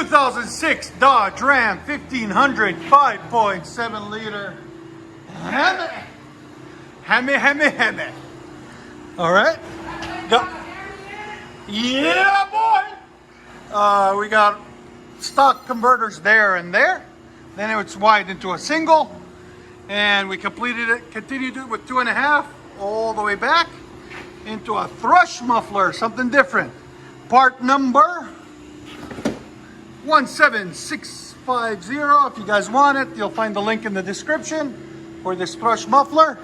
2006 Dodge Ram 1500 5.7 liter HEMI. HEMI. All right. Yeah, boy. We got stock converters there and there. Then it's widened into a single, and we continued it with 2.5 all the way back into a thrush muffler, something different. Part number 17650. If you guys want it, you'll find the link in the description for this thrush muffler.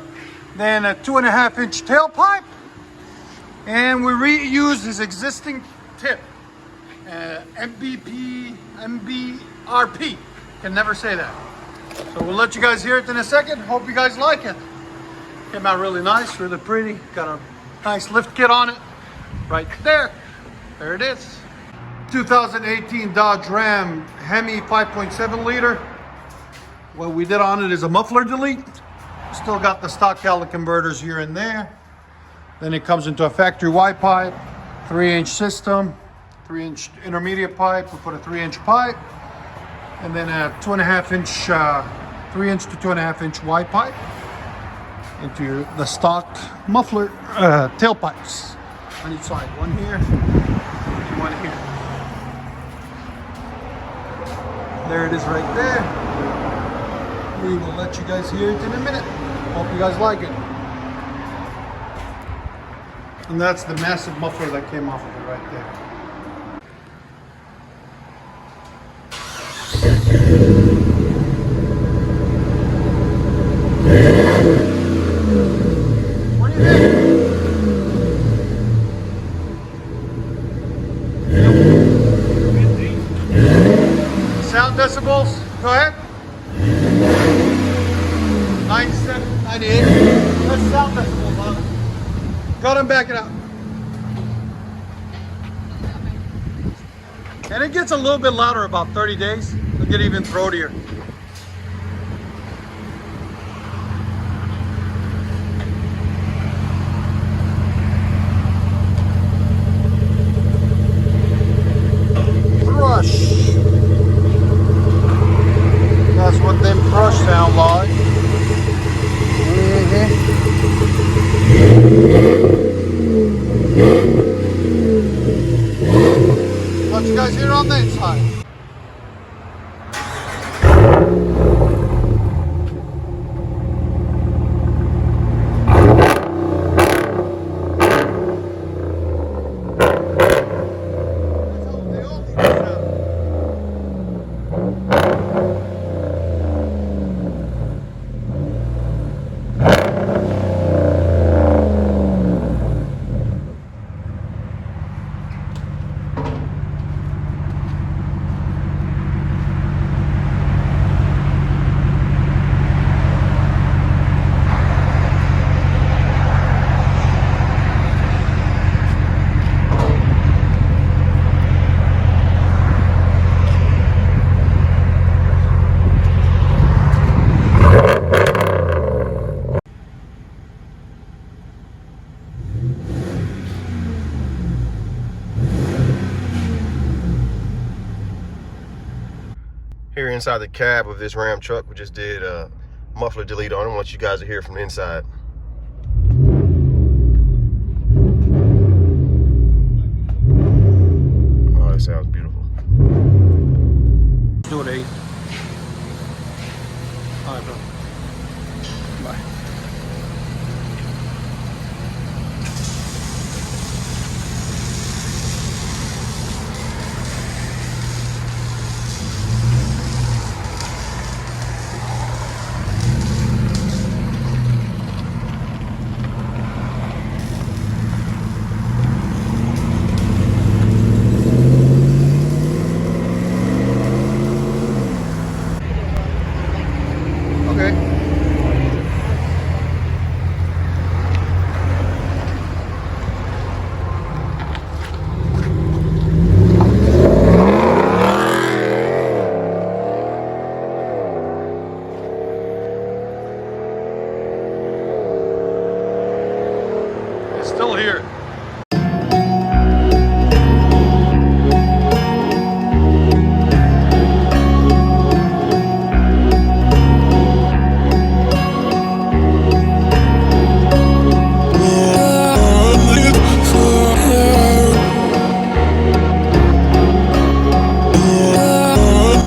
Then a 2.5-inch tailpipe, and we reused his existing tip, MBRP. Can never say that. So we'll let you guys hear it in a second. Hope you guys like it. Came out really nice, really pretty. Got a nice lift kit on it right there. There it is. 2018 Dodge Ram HEMI 5.7 liter. What we did on it is a muffler delete. Still got the stock outlet converters here and there. Then it comes into a factory wide pipe, 3-inch system, 3-inch intermediate pipe. We put a 3-inch pipe, and then a 2.5-inch, 3-inch to 2.5-inch wide pipe into the stock muffler tailpipes on each side. One here, one here. There it is right there. We will let you guys hear it in a minute. Hope you guys like it. And that's the massive muffler that came off of it right there. What do you think? Sound decibels, go ahead. 97, 98. That's sound decibels, huh? Go ahead and back it up. And it gets a little bit louder about 30 days. It'll get even throatier. Thrush. That's what them thrush sound like. Let you guys hear it on the inside. Here inside the cab of this Ram truck, we just did a muffler delete on it. I want you guys to hear it from the inside. Oh, it sounds beautiful. Do it, 8. All right, bro. Bye. Still here.